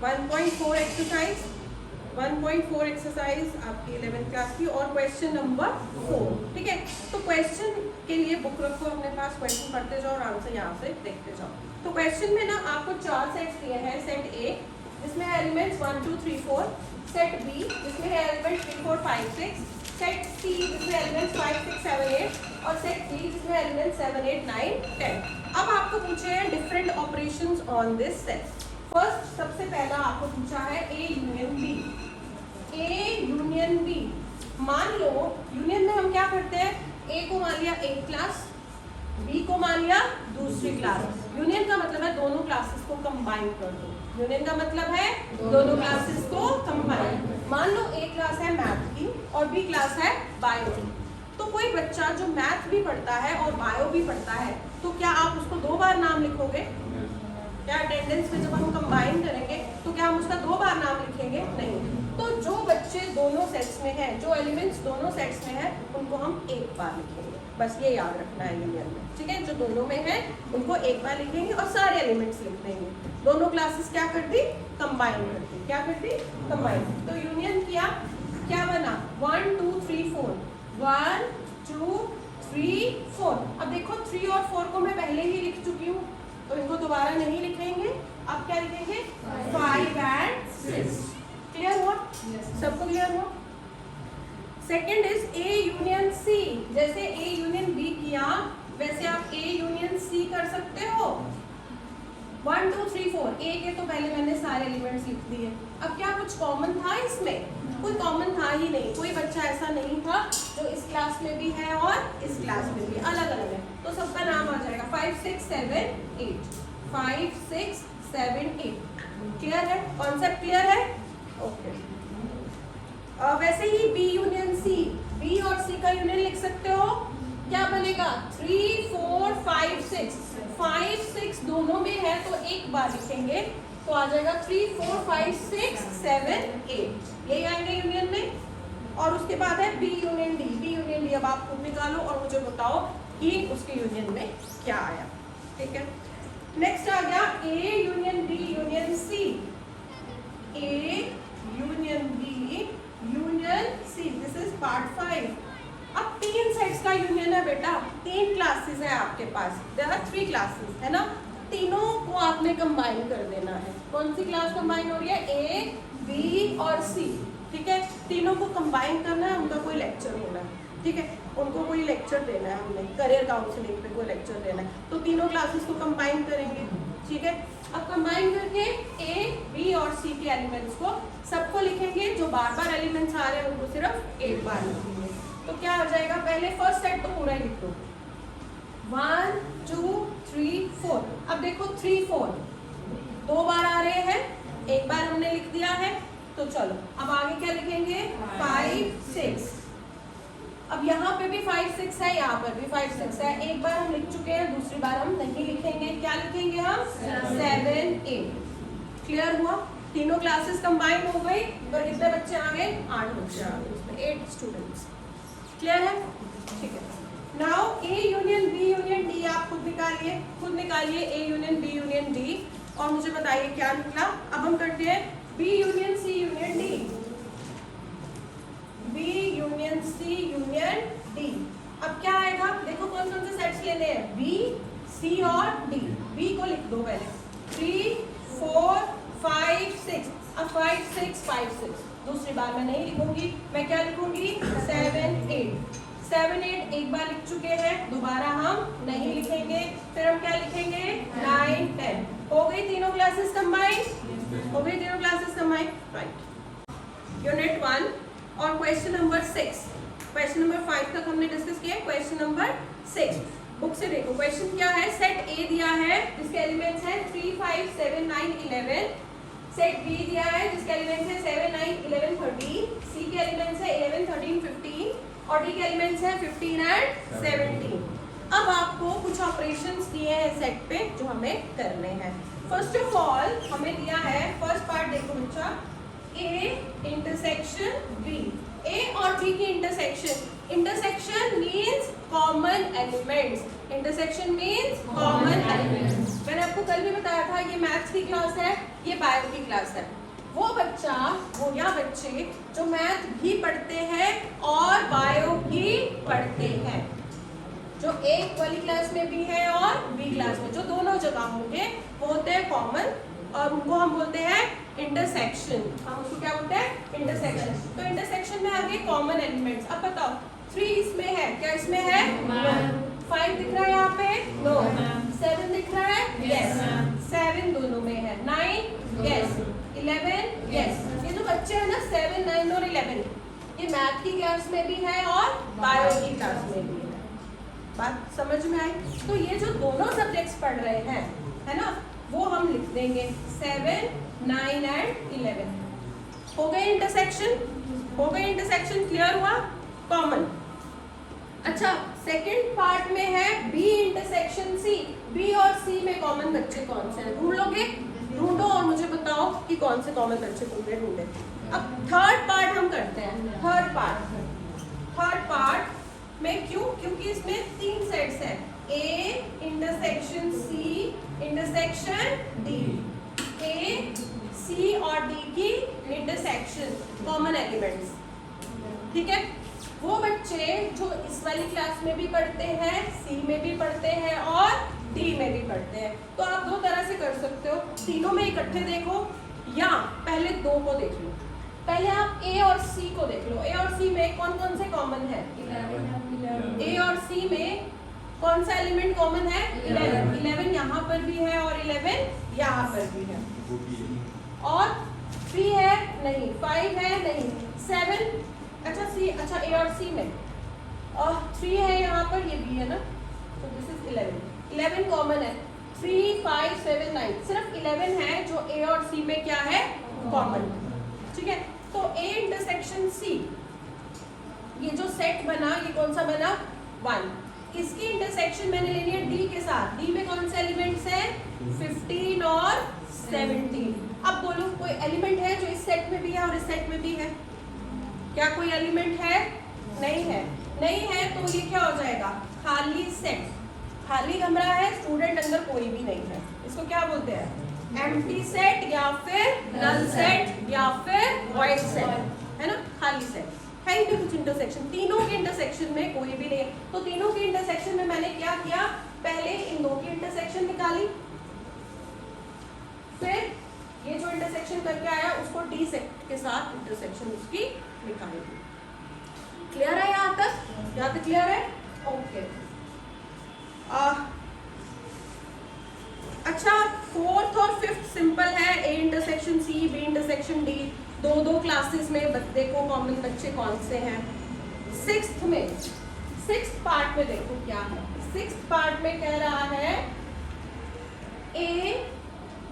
1.4 exercise 1.4 exercise आपकी 11th class की और क्वेश्चन नंबर 4, ठीक है। तो क्वेश्चन के लिए बुक रखो अपने पास, क्वेश्चन पढ़ते जाओ और आंसर यहाँ से देखते जाओ। तो क्वेश्चन में ना आपको 4 सेट्स दिए हैं। सेट ए जिसमें है एलिमेंट्स 1 2 3 4, सेट बी जिसमें है एलिमेंट्स 3 4 5 6, सेट सी जिसमें एलिमेंट्स 5 6 7 8 और सेट डी जिसमें एलिमेंट्स 7 8 9 10। अब आपको पूछे हैं different operations on this set. First सबसे पहला आपको पूछा है A union B. A union B, मान लो यूनियन में हम क्या करते हैं, ए को मान लिया एक क्लास, बी को मान लिया दूसरी क्लास। यूनियन का मतलब है दोनों क्लासेस को कंबाइन कर दो। यूनियन का मतलब है दोनों क्लासेस को कंबाइन। मान लो ए क्लास है मैथ की और बी क्लास है बायो की। तो कोई बच्चा जो मैथ भी पढ़ता है और बायो भी पढ़ता है, तो क्या आप उसको 2 बार नाम लिखोगे? क्या अटेंडेंस में जब हम कंबाइन करेंगे तो क्या हम उसका 2 बार नाम लिखेंगे? नहीं। तो जो बच्चे दोनों सेट्स में हैं, जो एलिमेंट्स दोनों सेट्स में हैं, उनको हम एक बार लिखेंगे। बस ये याद रखना है यूनियन में, ठीक है। जो दोनों में है उनको एक बार लिखेंगे और सारे एलिमेंट्स लिख देंगे। दोनों क्लासेस क्या कर दी? कंबाइन कर दी। क्या कर दी? कंबाइन। तो यूनियन किया, क्या बना? 1 2 3 4, 1 2 3 4। अब देखो 3 और 4 को मैं पहले ही लिख चुकी हूँ, तो इनको दोबारा नहीं लिखेंगे। अब क्या लिखेंगे? 5 and 6। क्लियर हुआ? सबको क्लियर हुआ? Second is A union C. जैसे ए यूनियन बी किया वैसे आप ए यूनियन सी कर सकते हो। 1 2 3 4, ए के तो पहले मैंने सारे एलिमेंट्स लिख दिए। अब क्या कुछ कॉमन था इसमें? कोई कॉमन था ही नहीं। कोई बच्चा ऐसा नहीं था जो इस क्लास में भी है और इस क्लास में भी, अलग अलग है। तो सबका नाम आ जाएगा 5 6 7 8, 5 6 7 8। क्लियर है? कॉन्सेप्ट क्लियर है? ओके। वैसे ही बी यूनियन सी, बी और सी का यूनियन लिख सकते हो। क्या बनेगा? 3 4 5 6। 5 6 दोनों में है तो एक बार लिखेंगे, तो आ जाएगा 3 4 5 6 7 8। यही आएंगे यूनियन में। और उसके बाद है B union D. B union D अब आप खुद निकालो और मुझे बताओ कि उसके यूनियन में क्या आया, ठीक है। नेक्स्ट आ गया A union B union C. A union B union C, this is part 5। अब 3 सेट्स का यूनियन है बेटा, 3 क्लासेस है आपके पास। देयर आर 3 क्लासेस, है ना। तीनों को आपने कंबाइन कर देना है। कौन सी क्लास कंबाइन हो रही है? ए बी और सी, ठीक है। तीनों को कंबाइन करना है, उनका कोई लेक्चर होना है, ठीक है। उनको कोई लेक्चर देना है, हमने करियर काउंसलिंग पे कोई लेक्चर देना है, तो तीनों क्लासेस को कंबाइन करेंगे, ठीक है। अब कंबाइन करके ए बी और सी के एलिमेंट्स को सबको लिखेंगे। जो बार बार एलिमेंट्स आ रहे हैं उनको सिर्फ एक बार लिखेंगे। तो क्या आ जाएगा? पहले फर्स्ट सेट तो पूरा ही लिख दो, 1 2 3 4। अब देखो 3 4 2 बार आ रहे हैं, एक बार हमने लिख दिया है। तो चलो अब आगे क्या लिखेंगे? 5 6। अब यहाँ पे भी 5 6 है, यहाँ पर भी 5 6 है। एक बार हम लिख चुके हैं, दूसरी बार हम नहीं लिखेंगे। क्या लिखेंगे हम? 7 8। क्लियर हुआ? तीनों क्लासेस कंबाइन हो गई। और कितने बच्चे आ गए? 8 बच्चे आ गए, उसमें 8 स्टूडेंट्स। क्लियर है? ठीक है। Now A union B union D आप खुद निकालिए, खुद निकालिए A union B union D और मुझे बताइए क्या निकला। अब हम करते हैं B union C union D. B union C union D. अब क्या आएगा? देखो कौन कौन से सेट्स लेने हैं, बी सी और डी। बी को लिख दो पहले, 3 4 5 6। अब 5 6 5 6 दूसरी बार मैं नहीं लिखूंगी, मैं क्या लिखूंगी? 7 8। 7 8 एक बार लिख चुके हैं, दोबारा हम नहीं लिखेंगे। फिर हम क्या लिखेंगे? 9 10। हो गई तीनों क्लासेस कंबाइन? हो गई तीनों क्लासेस कंबाइन, राइट। यूनिट 1 और क्वेश्चन नंबर 6। क्वेश्चन नंबर 5 तक हमने डिस्कस किया। क्वेश्चन नंबर 6 बुक से देखो। क्वेश्चन क्या है? सेट ए दिया है जिसके एलिमेंट्स हैं 3 5 7 9 11। सेट बी दिया है जिसके एलिमेंट्स है 7 9 11 13। सी के एलिमेंट्स है 11 13 15 और डी के एलिमेंट्स है 15 एंड 17। अब आपको कुछ ऑपरेशंस दिए हैं सेट पे जो हमें करने हैं। फर्स्ट ऑफ ऑल हमें दिया है, फर्स्ट पार्ट देखो बच्चा, ए इंटरसेक्शन बी। ए और बी की intersection. Intersection means common elements. Intersection means common elements. मैंने आपको कल भी बताया था ये मैथ्स की क्लास है, ये बायो की क्लास है। बच्चे जो मैथ भी पढ़ते हैं और बायो भी पढ़ते हैं, जो एक वाली क्लास में भी है और बी क्लास में, जो दोनों जगह होंगे वो होते हैं कॉमन, और उनको हम बोलते हैं इंटरसेक्शन। हम उसको क्या बोलते हैं? इंटरसेक्शन। तो इंटरसेक्शन में आगे कॉमन एलिमेंट्स। अब बताओ 3 इसमें है, क्या इसमें है? 5 दिख रहा है यहाँ पे? नो। 7 दिख रहा है? यस। 7 दोनों में है। 9 यस। 11 यस। ये जो बच्चे हैं ना 7, 9 और 11, ये मैथ की क्लास में भी है और बायो की क्लास में भी है। बात समझ में आई? तो ये जो दोनों सब्जेक्ट्स पढ़ रहे हैं, है ना, वो हम लिख देंगे 7, 9 एंड 11। हो गए इंटरसेक्शन? हो गए इंटरसेक्शन? क्लियर हुआ? कॉमन। अच्छा, सेकंड पार्ट में है बी इंटरसेक्शन सी। बी और सी में कॉमन बच्चे कौन से हैं? ढूंढ लोगे? ढूंढो और मुझे बताओ कि कौन से कॉमन बच्चे तुमने ढूंढे। अब थर्ड पार्ट हम करते हैं। थर्ड पार्ट में क्यों? क्योंकि इसमें 3 सेट्स हैं, A intersection C intersection D. A, C और डी की इंटरसेक्शन, कॉमन एलिमेंट्स। ठीक है, वो बच्चे जो इस वाली क्लास में भी पढ़ते हैं, सी में भी पढ़ते हैं और डी में भी पढ़ते हैं। तो आप 2 तरह से कर सकते हो, तीनों में इकट्ठे देखो या पहले 2 को देख लो। पहले आप ए और सी को देख लो। ए और सी में कौन कौन से कॉमन है? 11। ए और सी में कौन सा एलिमेंट कॉमन है? 11। 11 यहाँ पर भी है और 11 यहाँ पर भी है। और 3 है? नहीं। 5 है? नहीं। 7, अच्छा सी, अच्छा ए और सी में 3 है यहाँ पर, ये भी है ना, तो दिस इज 11। 11 कॉमन है। 3, 5, 7, 9, सिर्फ 11 है जो ए और सी में क्या है? कॉमन। ठीक है, तो ए इंटरसेक्शन सी, ये जो सेट बना, ये कौन सा बना? 1। इसकी इंटरसेक्शन मैंने लेनी है डी के साथ। डी में कौन से एलिमेंट्स हैं? 15 और 17। अब बोलो कोई एलिमेंट है जो इस सेट में भी है और इस सेट में भी है? क्या कोई एलिमेंट है? नहीं है। नहीं है तो ये क्या हो जाएगा? खाली सेट। खाली कमरा है, स्टूडेंट अंदर कोई भी नहीं है, इसको क्या बोलते हैं? एम्प्टी सेट या फिर नल सेट या फिर वॉइड सेट, है ना, खाली सेट है ही नहीं कुछ इंटरसेक्शन। तीनों के इंटरसेक्शन में कोई भी नहीं है, तो तीनों के इंटरसेक्शन में मैंने क्या किया? पहले इन 2 की इंटरसेक्शन निकाली, फिर ये जो इंटरसेक्शन करके आया उसको डी सेट के साथ इंटरसेक्शन उसकी निकाली। क्लियर है यहाँ तक? यहाँ तक क्लियर है? ओके। अच्छा, 4th और 5th सिंपल है, A intersection C, B intersection D. 2 classes में देखो कॉमन बच्चे कौन से हैं। 6th में, 6th पार्ट में देखो क्या है। 6th पार्ट में कह रहा है A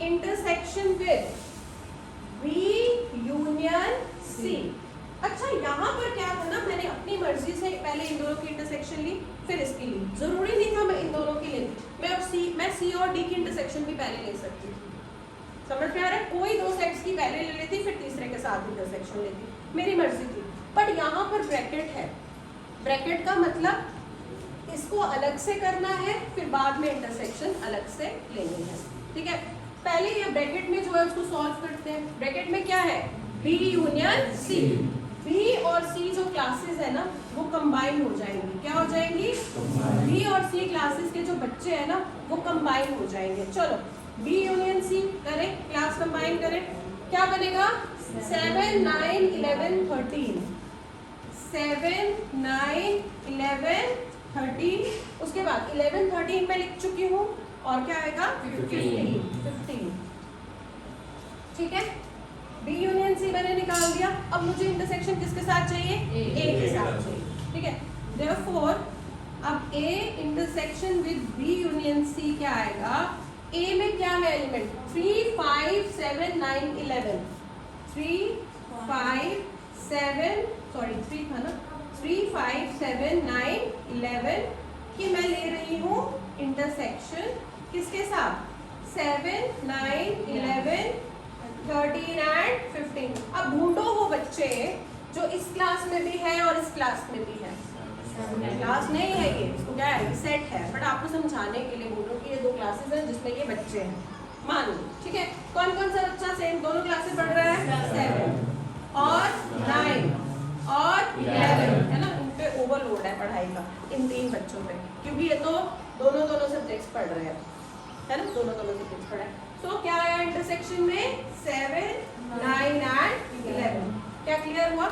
intersection with B union C. अच्छा, यहाँ पर क्या था ना, मैंने अपनी मर्जी से पहले इन दोनों की इंटरसेक्शन ली, फिर इसकी ली। जरूरी नहीं था मैं इन दोनों की लेती, मैं सी और डी की इंटरसेक्शन भी पहले ले सकती थी। समझ में आ रहा है? कोई 2 सेट्स की पहले ले लेती, फिर तीसरे के साथ इंटरसेक्शन लेती, मेरी मर्जी थी। बट यहाँ पर ब्रैकेट है। ब्रैकेट का मतलब इसको अलग से करना है, फिर बाद में इंटरसेक्शन अलग से लेनी है। ठीक है, पहले ये ब्रैकेट में जो है उसको सॉल्व करते हैं। ब्रैकेट में क्या है? बी यूनियन सी। बी और सी जो क्लासेस है ना वो कंबाइन हो जाएंगी। क्या हो जाएंगी? बी और सी क्लासेस के जो बच्चे हैं ना वो कंबाइन हो जाएंगे। चलो बी यूनियन सी करें, क्लास कंबाइन करें, क्या बनेगा? 7, 9, 11, 13। 7, 9, 11, 13। उसके बाद 11, 13 में लिख चुकी हूँ और क्या आएगा? 15। ठीक है, बी यूनियन सी मैंने निकाल दिया। अब मुझे इंटरसेक्शन किसके साथ चाहिए? ए के साथ चाहिए। ठीक है, देयरफॉर अब A intersection with B union C क्या आएगा? ए में क्या है एलिमेंट? 3, 5, 7, 9, 11। 3, 5, 7, सॉरी 3 था ना, 3, 5, 7, 9, 11 की मैं ले रही हूँ इंटरसेक्शन किसके साथ? 7, 9, 11, 13 एंड 15। अब ढूंढो वो बच्चे जो इस क्लास में भी है और इस क्लास में भी है। क्लास नहीं है ये, इसको क्या है? सेट है, बट आपको समझाने के लिए बोल रहा हूँ कि ये 2 क्लासेस हैं जिसमें ये बच्चे हैं, मान लो। ठीक है, कौन कौन सा बच्चा सेम दोनों क्लासेस पढ़ रहा है? 7 और 11 है ना, इन पे ओवरलोड है पढ़ाई का इन 3 बच्चों पे, क्योंकि ये तो दोनों सब्जेक्ट्स पढ़ रहे हैं है ना, दोनों सब्जेक्ट्स पढ़ रहे हैं। तो क्या आया इंटरसेक्शन में 7, 9 एंड 11। क्या क्लियर हुआ?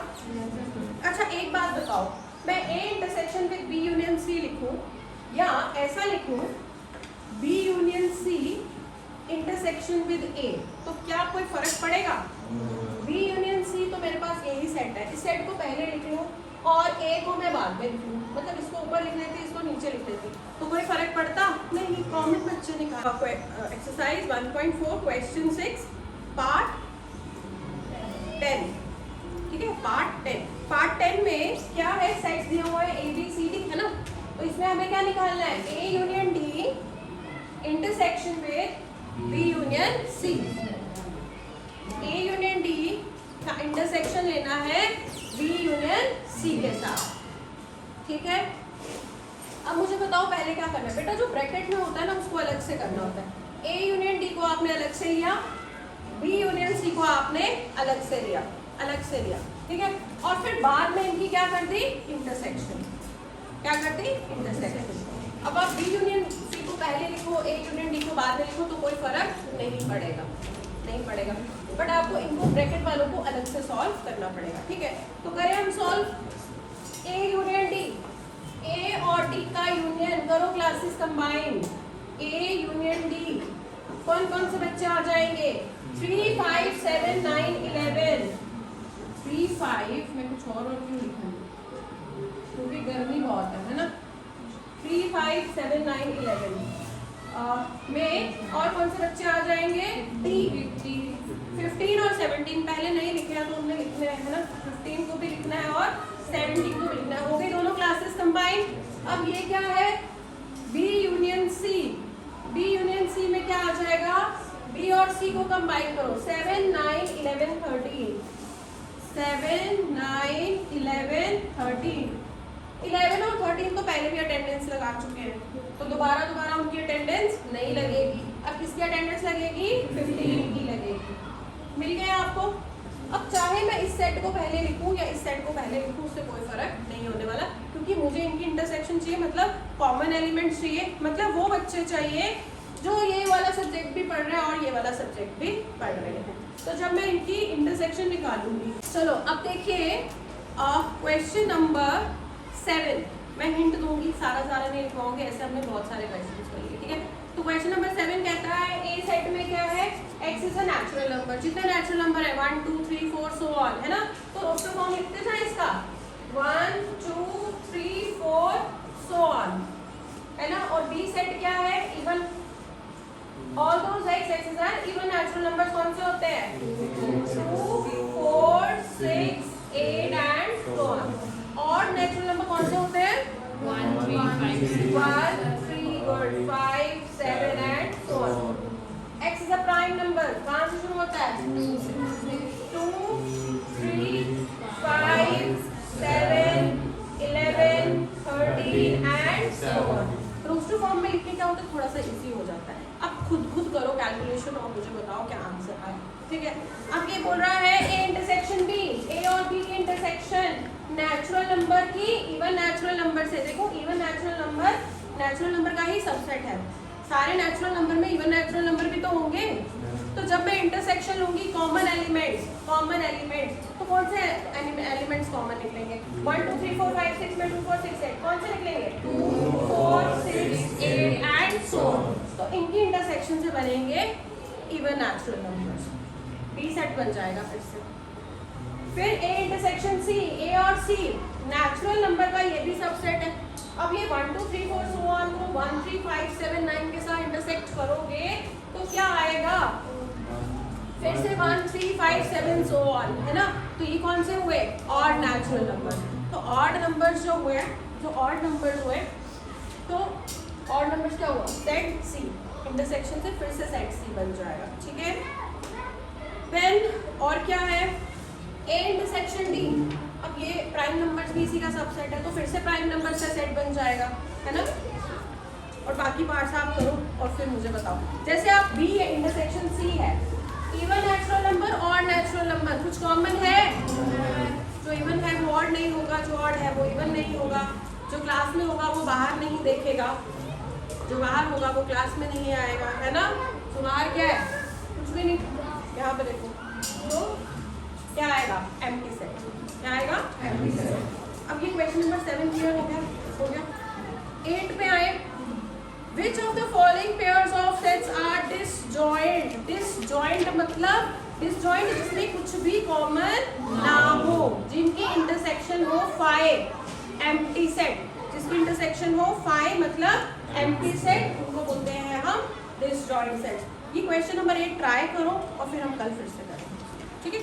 अच्छा एक बात बताओ, मैं A intersection with B union C लिखूं या ऐसा लिखूं B union C intersection with A, तो क्या कोई फर्क पड़ेगा? B यूनियन C तो मेरे पास यही सेट है, इस सेट को पहले लिख लूं और A को मैं बाद में लिख लूं, मतलब इसको ऊपर लिख लेती, इसको नीचे लिख लेती, तो कोई फर्क पड़ता नहीं। कॉमन बच्चे निकाल एक्सरसाइज 1.4 क्वेश्चन 6 पार्ट 10, ठीक है, पार्ट 10 में क्या है, सेट्स दिया हुआ है ABCD है ना, तो इसमें हमें क्या निकालना है, A union D intersection with B union C। A union D का इंटरसेक्शन लेना है B यूनियन C के साथ, ठीक है। अब मुझे बताओ पहले क्या करना है बेटा, जो ब्रैकेट में होता है ना उसको अलग से करना होता है। A यूनियन D को आपने अलग से लिया, B यूनियन C को आपने अलग से लिया, ठीक है, और फिर बाद में इनकी क्या कर दी, इंटरसेक्शन। क्या करती, इंटरसेक्शन। अब आप B यूनियन C को पहले लिखो, A यूनियन D को बाद में लिखो, तो कोई फर्क नहीं पड़ेगा, बट आपको इनको ब्रैकेट वालों को अलग से सॉल्व करना पड़ेगा, ठीक है। तो करें हम solve. A union D, A और D का यूनियन करो, classes combine, A union D, कौन कौन से बच्चे आ जाएंगे, 3, 5, 7, 9, 11। 3, 5 में कुछ और क्यों लिखा है, क्योंकि गर्मी बहुत है ना। 3, 5, 7, 9, 11 में और कौन से बच्चे आ जाएंगे, D, 15 और 17 पहले नहीं लिखे हैं तो हमने लिखने है ना, 15 को भी लिखना है और 17 को भी लिखना है, हो गई दोनों क्लासेस कंबाइन। अब ये क्या है, B union C, B union C में क्या आ जाएगा, B और C को कंबाइन करो, 7, 9, 11, 13, 7, 9, 11, 13। 11 और 13 तो पहले भी अटेंडेंस लगा चुके हैं, तो दोबारा उनकी अटेंडेंस नहीं लगेगी। अब किसकी अटेंडेंस लगेगी, 15 की लगेगी। मिल गया आपको? अब चाहे मैं इस सेट को पहले लिखूं या इस सेट को पहले लिखूं, उससे कोई फर्क नहीं होने वाला, क्योंकि मुझे इनकी इंटरसेक्शन चाहिए, मतलब कॉमन एलिमेंट्स चाहिए, मतलब वो बच्चे चाहिए जो ये वाला सब्जेक्ट भी पढ़ रहे हैं और ये वाला सब्जेक्ट भी पढ़ रहे हैं। तो जब मैं इनकी इंटरसेक्शन निकालूंगी, चलो अब देखिए क्वेश्चन नंबर 7, मैं हिंट दूंगी, सारा नहीं लिखवाऊंगी, ऐसे हमने बहुत सारे क्वेश्चंस कर लिए, ठीक है। तो क्वेश्चन नंबर 7 कहता है ए सेट में क्या है, x is a natural number, जितने नेचुरल नंबर है 1, 2, 3, 4 सो ऑन, है ना, तो रोस्टर फॉर्म लिखते जाए इसका 1, 2, 3, 4 सो ऑन, है ना। और बी सेट क्या है, even all those x is an even natural numbers कौन से होते हैं, 2, 4, 6, 8 एंड सो ऑन। और नेचुरल नंबर कौन से होते हैं, 1, 3, good, 5, 7 and so on. x is a prime number, कहां से शुरू होता है, 2, 3, 5, 7, 11, 13 and so on. Roster form में लिखने क्या होता है, थोड़ा सा इजी हो जाता है। अब खुद करो कैलकुलेशन और मुझे बताओ क्या आंसर आए, ठीक है। अब ये बोल रहा है ए इंटरसेक्शन बी, ए और बी की इंटरसेक्शन नेचुरल नंबर की इवन नेचुरल नंबर से। देखो इवन नेचुरल नंबर का ही सबसेट है, सारे नेचुरल नंबर में इवन नेचुरल नंबर भी तो होंगे। तो जब मैं इंटरसेक्शन लूंगी कॉमन एलिमेंट्स, तो कौन से एलिमेंट्स कॉमन निकलेंगे, 1, 2, 3, 4, 5, 6 में 2, 4, 6, 8 कौन से निकलेंगे, 2, 4, 6, 8 एंड सो ऑन। तो इनकी इंटरसेक्शन से बनेंगे even natural numbers, B set बन जाएगा फिर से। फिर ए इंटरसेक्शन सी, ए और सी नेचुरल नंबर का ये भी सबसेट है। अब ये 1, 2, 3, 4 सो ऑन को 1, 3, 5, 7, 9 के साथ इंटरसेक्ट करोगे तो क्या आएगा, फिर से 1, 3, 5, 7 सो ऑन, है ना। तो ये कौन से हुए, ऑड नेचुरल नंबर। तो ऑड नंबर्स जो ऑड नंबर्स हुए, तो ऑड नंबर्स क्या हुआ, सेट सी, इंटरसेक्शन से फिर से सेट सी बन जाएगा, ठीक है। देन और क्या है, ए इंटरसेक्शन डी, अब ये प्राइम नंबर्स भी इसी का सबसेट है, तो फिर से प्राइम नंबर्स का सेट बन जाएगा, है ना। और बाकी पार्ट्स आप करो और फिर मुझे बताओ। जैसे आप बी है, इंटरसेक्शन सी है, इवन नेचुरल नंबर और नेचुरल नंबर कुछ कॉमन है, जो इवन है वो ऑड नहीं होगा, जो ऑड है वो इवन नहीं होगा, जो क्लास में होगा वो बाहर नहीं देखेगा, जो बाहर होगा वो क्लास में नहीं आएगा, है ना। तो बाहर क्या है, कुछ भी नहीं, यहाँ पे देखो, तो क्या आएगा, एम्प्टी सेट, क्या आएगा, एम्प्टी सेट। अब ये क्वेश्चन नंबर 7 क्लियर हो गया। 8 पे आए, Which of the following pairs of sets are disjoint? Disjoint मतलब disjoint जिसमें कुछ भी कॉमन ना हो, जिनकी इंटरसेक्शन हो 5, एम्प्टी सेट, जिसकी इंटरसेक्शन हो 5 मतलब एम्प्टी सेट, उनको बोलते हैं हम डिसजॉइंट सेट। ये क्वेश्चन नंबर 8 ट्राई करो और फिर हम कल फिर से करेंगे, ठीक है।